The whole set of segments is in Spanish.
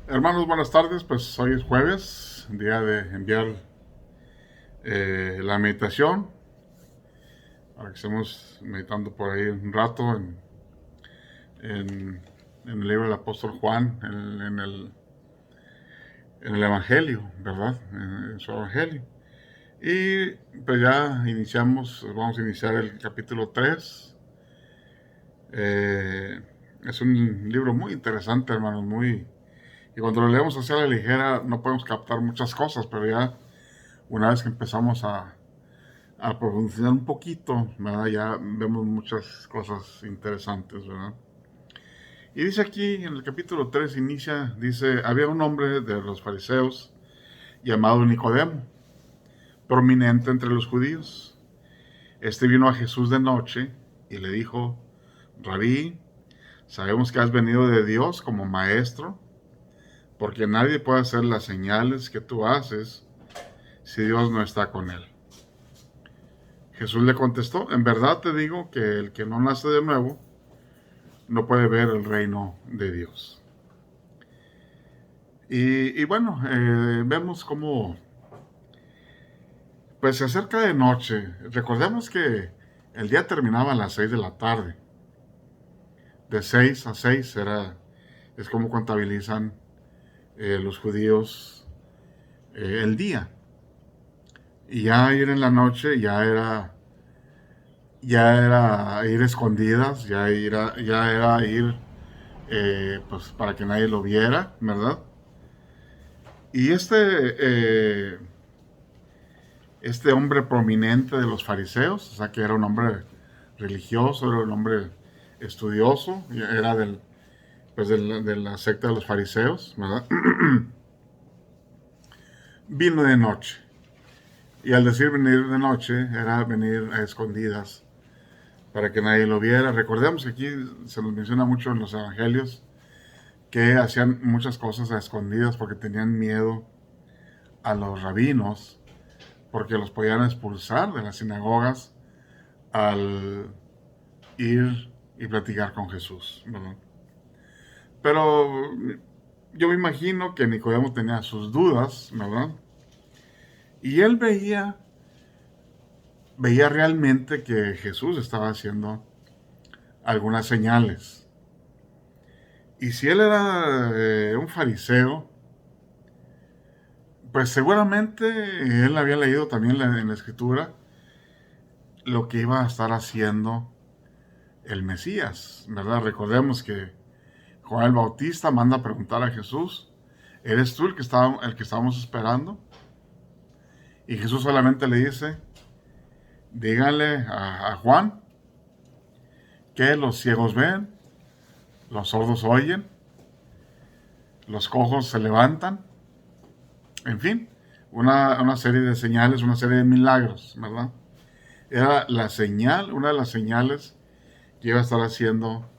Hermanos, buenas tardes. Pues hoy es jueves, día de enviar la meditación. Ahora que estemos meditando por ahí un rato en- en el libro del apóstol Juan, en el Evangelio, ¿verdad? En su Evangelio. Y pues ya vamos a iniciar el capítulo 3. Eh, es un libro muy interesante, hermanos, y cuando lo leemos así a la ligera no podemos captar muchas cosas, pero ya una vez que empezamos a profundizar un poquito, ¿verdad? Ya vemos muchas cosas interesantes, ¿verdad? Y dice aquí en el capítulo 3 dice, había un hombre de los fariseos llamado Nicodemo, prominente entre los judíos. Este vino a Jesús de noche y le dijo, Rabí, sabemos que has venido de Dios como maestro, porque nadie puede hacer las señales que tú haces si Dios no está con él. Jesús le contestó, en verdad te digo que el que no nace de nuevo no puede ver el reino de Dios. Y bueno, vemos cómo pues se acerca de noche. Recordemos que el día terminaba a las 6 de la tarde. De 6 a 6 es como contabilizan los judíos el día. Y ya ir en la noche ya era ir escondidas, ya era ir pues para que nadie lo viera, ¿verdad? Y este hombre prominente de los fariseos, o sea que era un hombre religioso, era un hombre estudioso, era de la secta de los fariseos, ¿verdad? Vino de noche. Y al decir venir de noche, era venir a escondidas para que nadie lo viera. Recordemos que aquí se nos menciona mucho en los evangelios que hacían muchas cosas a escondidas porque tenían miedo a los rabinos, porque los podían expulsar de las sinagogas al ir y platicar con Jesús, ¿verdad? Pero yo me imagino que Nicodemo tenía sus dudas, ¿verdad? Y él veía realmente que Jesús estaba haciendo algunas señales. Y si él era un fariseo, pues seguramente él había leído también en la escritura lo que iba a estar haciendo el Mesías, ¿verdad? Recordemos que Juan el Bautista manda a preguntar a Jesús, ¿eres tú el que estábamos esperando? Y Jesús solamente le dice, díganle a Juan que los ciegos ven, los sordos oyen, los cojos se levantan, en fin, una serie de señales, una serie de milagros, ¿verdad? Era la señal, una de las señales que iba a estar haciendo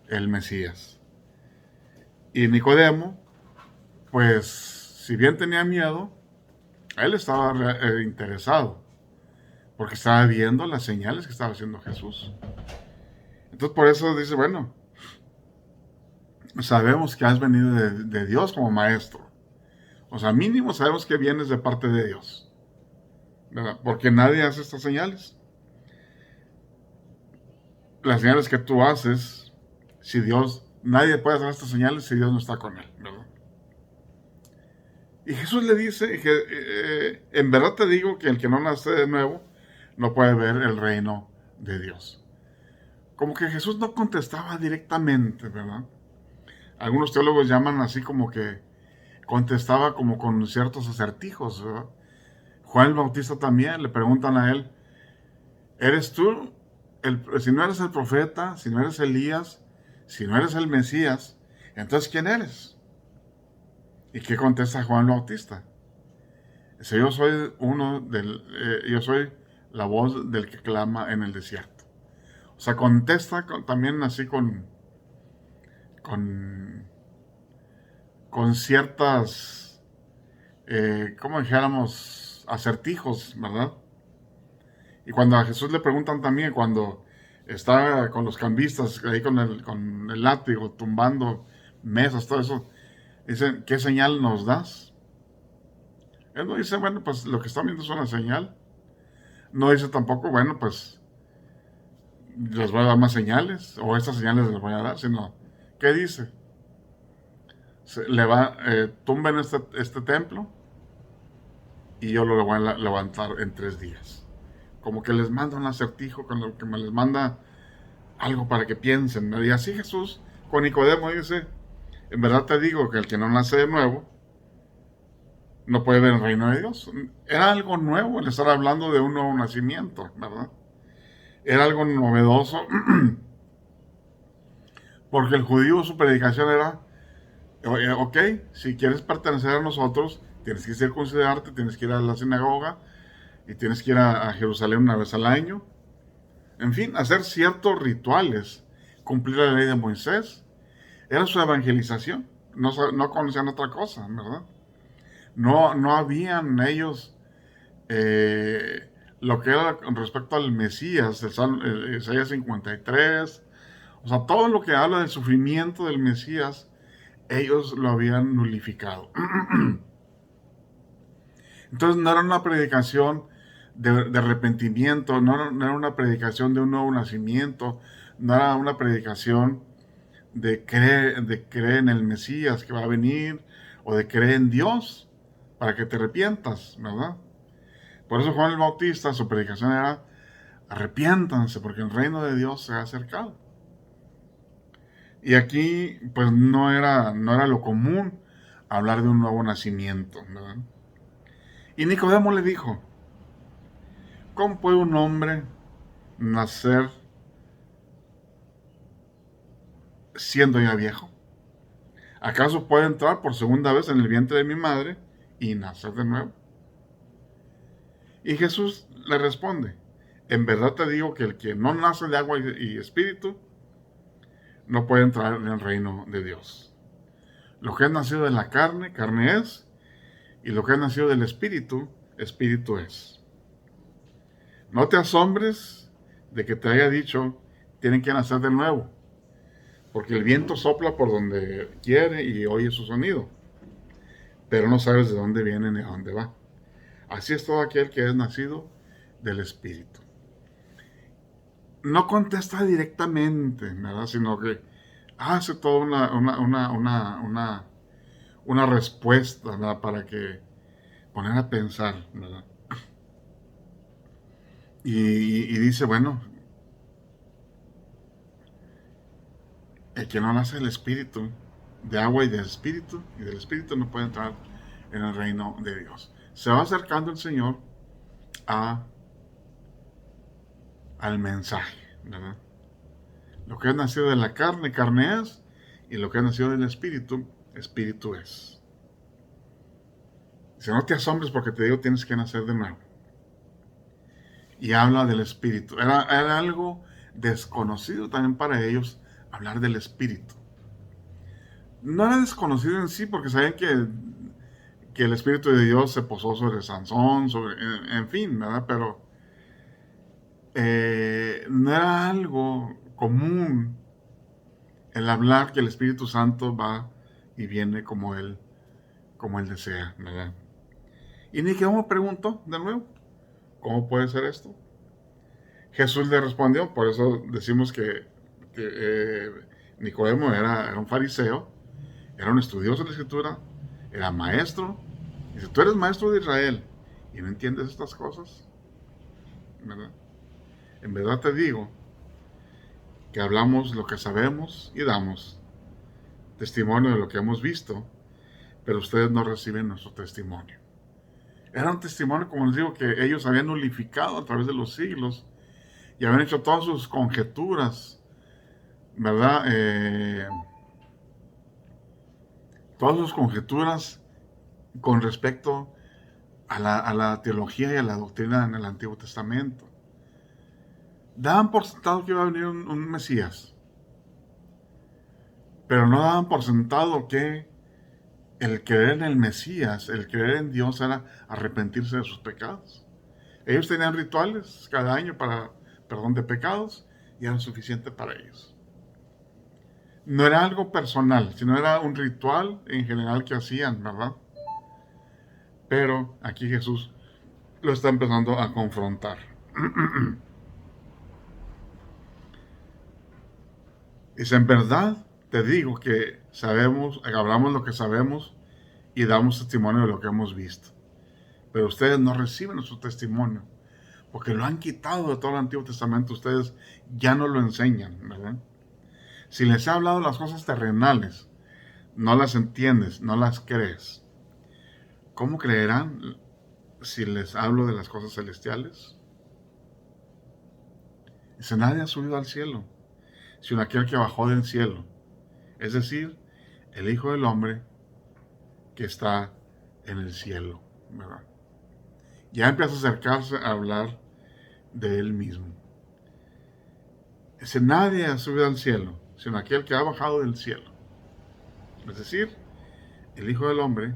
el Mesías. Y Nicodemo, pues, si bien tenía miedo, él estaba interesado, porque estaba viendo las señales que estaba haciendo Jesús. Entonces por eso dice, bueno, sabemos que has venido de Dios como maestro. O sea, mínimo sabemos que vienes de parte de Dios, ¿verdad? Porque nadie hace estas señales. Las señales que tú haces, nadie puede hacer estas señales si Dios no está con él, ¿verdad? Y Jesús le dice que en verdad te digo que el que no nace de nuevo no puede ver el reino de Dios. Como que Jesús no contestaba directamente, ¿verdad? Algunos teólogos llaman así como que contestaba como con ciertos acertijos, ¿verdad? Juan el Bautista también le preguntan a él, ¿eres tú? Si no eres el profeta, si no eres Elías, si no eres el Mesías, entonces ¿quién eres? ¿Y qué contesta Juan el Bautista? Dice, yo soy la voz del que clama en el desierto. O sea, contesta también así con, con ciertas, como dijéramos, acertijos, ¿verdad? Y cuando a Jesús le preguntan también, cuando está con los cambistas, ahí con el látigo, tumbando mesas, todo eso, Dicen, ¿qué señal nos das? Él no dice, bueno, pues lo que están viendo es una señal. No dice tampoco, bueno, pues les voy a dar más señales, o estas señales les voy a dar, sino, ¿qué dice? Tumben este templo y yo lo voy a levantar en 3 días. Como que les manda un acertijo, con lo que me les manda algo para que piensen. Y así Jesús con Nicodemo dice, en verdad te digo que el que no nace de nuevo no puede ver el reino de Dios. Era algo nuevo el estar hablando de un nuevo nacimiento, ¿verdad? Era algo novedoso, porque el judío su predicación era, ok, si quieres pertenecer a nosotros, tienes que circuncidarte, tienes que ir a la sinagoga y tienes que ir a Jerusalén una vez al año. En fin, hacer ciertos rituales, cumplir la ley de Moisés, era su evangelización. No conocían otra cosa, ¿verdad? No habían ellos lo que era con respecto al Mesías, Isaías 53, o sea, todo lo que habla del sufrimiento del Mesías, ellos lo habían nulificado. Entonces no era una predicación de arrepentimiento, no era una predicación de un nuevo nacimiento, no era una predicación de creer en el Mesías que va a venir, o de creer en Dios para que te arrepientas, ¿verdad? Por eso Juan el Bautista, su predicación era, arrepiéntanse porque el reino de Dios se ha acercado. Y aquí, pues no era lo común hablar de un nuevo nacimiento, ¿verdad? Y Nicodemo le dijo, ¿cómo puede un hombre nacer siendo ya viejo? ¿Acaso puede entrar por segunda vez en el vientre de mi madre y nacer de nuevo? Y Jesús le responde, en verdad te digo que el que no nace de agua y espíritu no puede entrar en el reino de Dios. Lo que es nacido de la carne, carne es, y lo que es nacido del espíritu, espíritu es. No te asombres de que te haya dicho, tienen que nacer de nuevo, porque el viento sopla por donde quiere y oye su sonido, pero no sabes de dónde viene ni a dónde va. Así es todo aquel que es nacido del espíritu. No contesta directamente, ¿verdad? Sino que hace toda una respuesta, ¿verdad? Para que poner a pensar, ¿verdad? Y dice, bueno, el que no nace del espíritu, de agua y del espíritu no puede entrar en el reino de Dios. Se va acercando el Señor a, al mensaje, ¿verdad? Lo que es nacido de la carne, carne es, y lo que es nacido del espíritu, espíritu es. Si no te asombres porque te digo tienes que nacer de nuevo. Y habla del espíritu. Era algo desconocido también para ellos hablar del espíritu. No era desconocido en sí porque sabían que el espíritu de Dios se posó sobre Sansón, en fin, ¿verdad? Pero no era algo común el hablar que el Espíritu Santo va y viene como él desea, ¿verdad? Y Nicodemo preguntó de nuevo, ¿cómo puede ser esto? Jesús le respondió, por eso decimos que Nicodemo era un fariseo, era un estudioso de la Escritura, era maestro. Dice, tú eres maestro de Israel y no entiendes estas cosas, ¿verdad? En verdad te digo que hablamos lo que sabemos y damos testimonio de lo que hemos visto, pero ustedes no reciben nuestro testimonio. Era un testimonio, como les digo, que ellos habían nulificado a través de los siglos y habían hecho todas sus conjeturas, ¿verdad? Todas sus conjeturas con respecto a la teología y a la doctrina en el Antiguo Testamento. Daban por sentado que iba a venir un Mesías, pero no daban por sentado que el creer en el Mesías, el creer en Dios era arrepentirse de sus pecados. Ellos tenían rituales cada año para perdón de pecados y era suficiente para ellos. No era algo personal, sino era un ritual en general que hacían, ¿verdad? Pero aquí Jesús lo está empezando a confrontar. Dice, en verdad te digo que sabemos, hablamos lo que sabemos y damos testimonio de lo que hemos visto. Pero ustedes no reciben su testimonio, porque lo han quitado de todo el Antiguo Testamento. Ustedes ya no lo enseñan, ¿verdad? Si les he hablado las cosas terrenales, no las entiendes, no las crees. ¿Cómo creerán si les hablo de las cosas celestiales? Dice, nadie ha subido al cielo, sino aquel que bajó del cielo, es decir, el Hijo del Hombre que está en el cielo, ¿verdad? Ya empieza a acercarse a hablar de él mismo. Dice, nadie ha subido al cielo, sino aquel que ha bajado del cielo, es decir, el Hijo del Hombre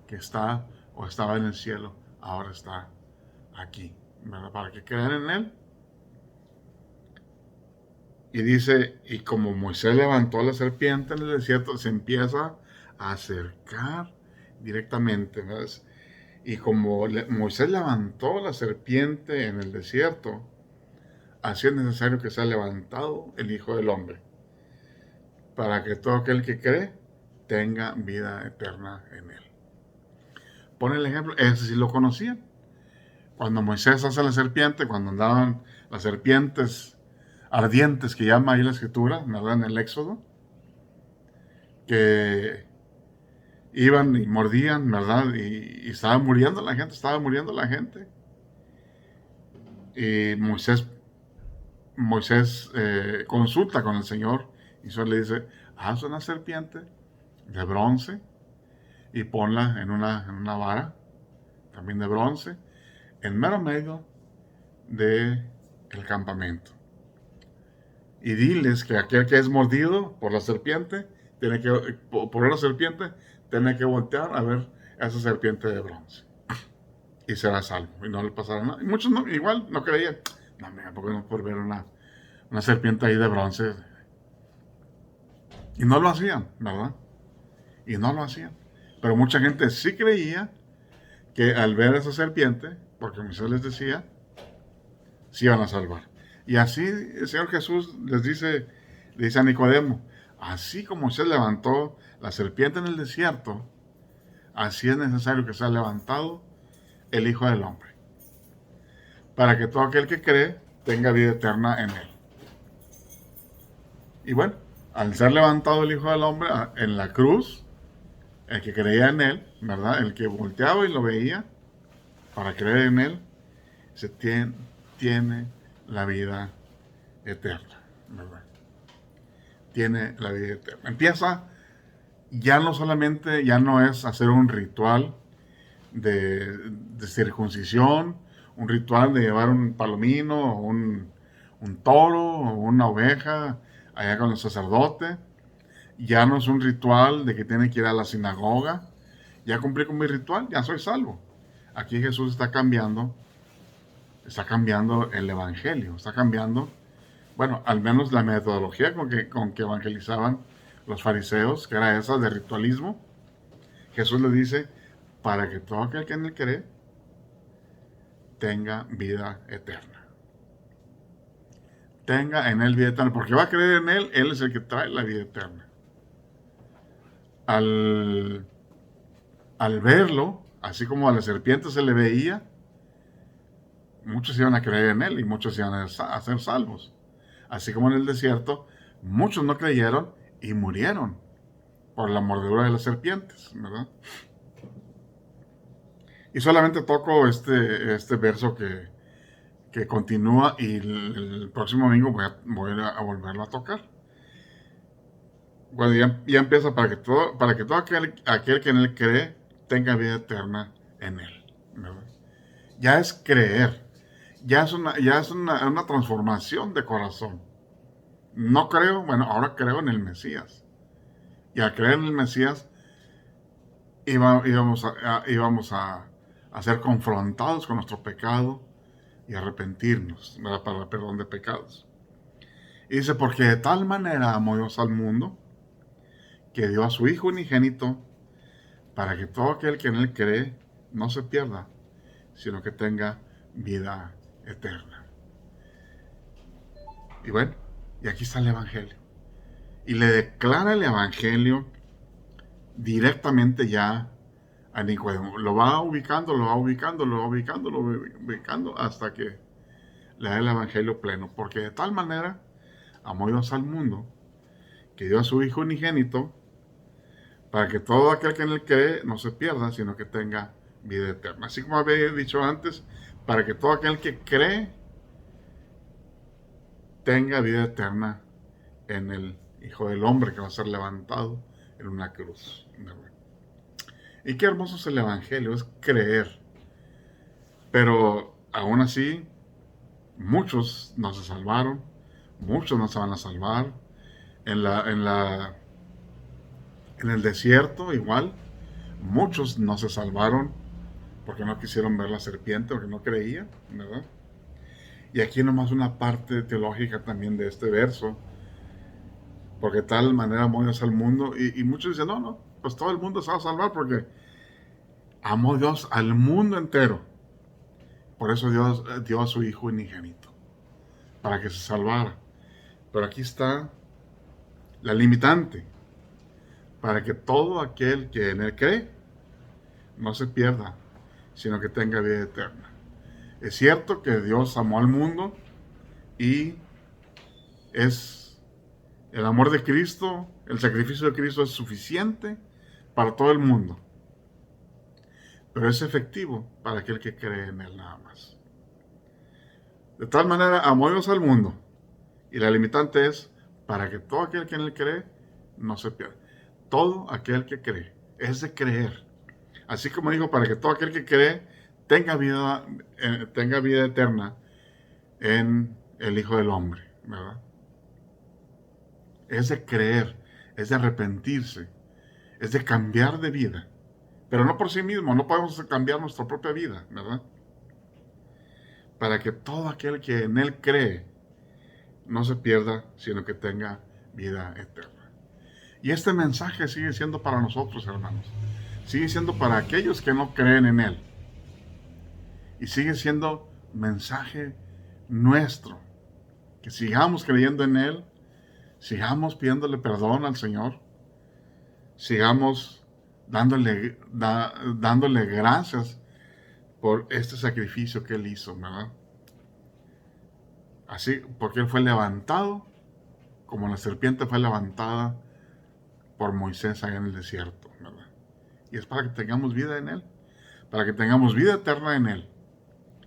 que está o estaba en el cielo, ahora está aquí, ¿verdad? Para que crean en él. Y dice, y como Moisés levantó la serpiente en el desierto, se empieza a acercar directamente, ¿verdad? Y como Moisés levantó la serpiente en el desierto, así es necesario que sea levantado el Hijo del Hombre, para que todo aquel que cree tenga vida eterna en él. Pone el ejemplo, ese sí lo conocían. Cuando Moisés hace la serpiente, cuando andaban las serpientes ardientes que llama ahí la escritura, ¿verdad? En el Éxodo, que iban y mordían, ¿verdad? Y estaba muriendo la gente, estaba muriendo la gente. Y Moisés consulta con el Señor y Señor le dice, haz una serpiente de bronce y ponla en una vara, también de bronce, en mero medio del campamento. Y diles que aquel que es mordido por la serpiente, por la serpiente, tiene que voltear a ver a esa serpiente de bronce. Y será salvo. Y no le pasará nada. Y muchos igual no creían. No, mira, ¿por qué no por ver una serpiente ahí de bronce? Y no lo hacían, ¿verdad? Y no lo hacían. Pero mucha gente sí creía que al ver esa serpiente, porque Moisés les decía, se iban a salvar. Y así el Señor Jesús le dice a Nicodemo, así como se levantó la serpiente en el desierto, así es necesario que sea levantado el Hijo del Hombre, para que todo aquel que cree tenga vida eterna en él. Y bueno, al ser levantado el Hijo del Hombre en la cruz, el que creía en él, ¿verdad? El que volteaba y lo veía para creer en él, tiene la vida eterna, ¿verdad? Tiene la vida eterna. Empieza, ya no es hacer un ritual de circuncisión, un ritual de llevar un palomino, o un toro, o una oveja, allá con el sacerdote. Ya no es un ritual de que tiene que ir a la sinagoga. Ya cumplí con mi ritual, ya soy salvo. Aquí Jesús está cambiando el evangelio, está cambiando, bueno, al menos la metodología con que evangelizaban los fariseos, que era esa de ritualismo. Jesús le dice, para que todo aquel que en él cree tenga vida eterna. Tenga en él vida eterna, porque va a creer en él, él es el que trae la vida eterna. Al verlo, así como a la serpiente se le veía, muchos iban a creer en él y muchos iban a ser salvos. Así como en el desierto, muchos no creyeron y murieron por la mordedura de las serpientes, ¿verdad? Y solamente toco este verso que continúa y el próximo domingo voy a volverlo a tocar. Bueno, ya empieza para que todo aquel que en él cree tenga vida eterna en él, ¿verdad? Ya es creer, ya es una transformación de corazón. No creo, bueno, ahora creo en el Mesías. Y al creer en el Mesías íbamos a ser confrontados con nuestro pecado y arrepentirnos, ¿verdad? Para el perdón de pecados. Y dice, porque de tal manera amó Dios al mundo, que dio a su Hijo unigénito, para que todo aquel que en Él cree no se pierda, sino que tenga vida eterna. Y bueno, y aquí está el Evangelio. Y le declara el Evangelio directamente ya a Nicodemo. Lo va ubicando, lo va ubicando, lo va ubicando, lo va ubicando hasta que le da el Evangelio pleno. Porque de tal manera amó Dios al mundo, que dio a su Hijo unigénito, para que todo aquel que en Él cree no se pierda, sino que tenga vida eterna. Así como había dicho antes, para que todo aquel que cree tenga vida eterna en el Hijo del Hombre que va a ser levantado en una cruz. Y qué hermoso es el Evangelio, es creer. Pero aún así, muchos no se salvaron, muchos no se van a salvar. En el desierto igual, muchos no se salvaron porque no quisieron ver la serpiente, porque no creían, ¿verdad? Y aquí nomás una parte teológica también de este verso, porque de tal manera amó Dios al mundo, y muchos dicen, no, pues todo el mundo se va a salvar porque amó Dios al mundo entero. Por eso Dios dio a su Hijo unigénito, para que se salvara. Pero aquí está la limitante, para que todo aquel que en Él cree no se pierda, sino que tenga vida eterna. Es cierto que Dios amó al mundo y es el amor de Cristo, el sacrificio de Cristo es suficiente para todo el mundo, pero es efectivo para aquel que cree en Él nada más. De tal manera amó Dios al mundo, y la limitante es para que todo aquel que en Él cree no se pierda. Todo aquel que cree, es de creer. Así como dijo, para que todo aquel que cree tenga vida eterna en el Hijo del Hombre, ¿verdad? Es de creer, es de arrepentirse, es de cambiar de vida. Pero no por sí mismo, no podemos cambiar nuestra propia vida, ¿verdad? Para que todo aquel que en Él cree no se pierda, sino que tenga vida eterna. Y este mensaje sigue siendo para nosotros, hermanos. Sigue siendo para aquellos que no creen en Él. Y sigue siendo mensaje nuestro. Que sigamos creyendo en Él, sigamos pidiéndole perdón al Señor, sigamos dándole gracias por este sacrificio que Él hizo, ¿verdad? Así, porque Él fue levantado como la serpiente fue levantada por Moisés allá en el desierto, ¿verdad? Y es para que tengamos vida en Él, para que tengamos vida eterna en Él.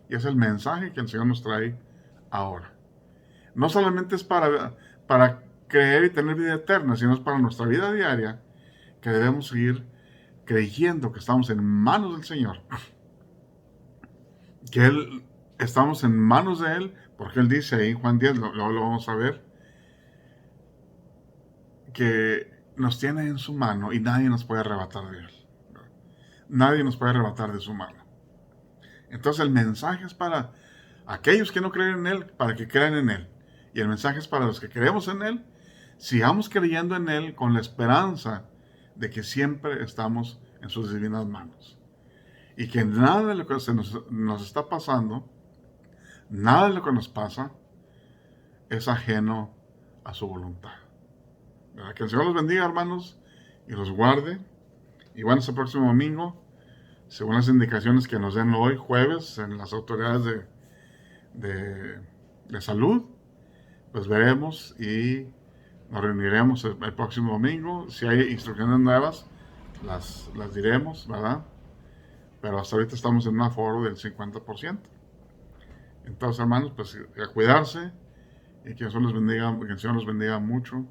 Y es el mensaje que el Señor nos trae ahora. No solamente es para creer y tener vida eterna, sino es para nuestra vida diaria, que debemos seguir creyendo que estamos en manos del Señor. Que estamos en manos de Él, porque Él dice ahí en Juan 10, lo vamos a ver, que nos tiene en su mano y nadie nos puede arrebatar de Él. Nadie nos puede arrebatar de su mano. Entonces el mensaje es para aquellos que no creen en Él, para que crean en Él. Y el mensaje es para los que creemos en Él, sigamos creyendo en Él con la esperanza de que siempre estamos en sus divinas manos. Y que nada de lo que nos está pasando, nada de lo que nos pasa, es ajeno a su voluntad. ¿Verdad? Que el Señor los bendiga, hermanos, y los guarde. Y bueno, este próximo domingo, según las indicaciones que nos den hoy, jueves, en las autoridades de salud, pues veremos y nos reuniremos el próximo domingo. Si hay instrucciones nuevas, las diremos, ¿verdad? Pero hasta ahorita estamos en un aforo del 50%. Entonces, hermanos, pues a cuidarse y que el Señor los bendiga mucho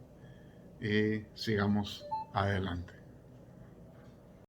y sigamos adelante.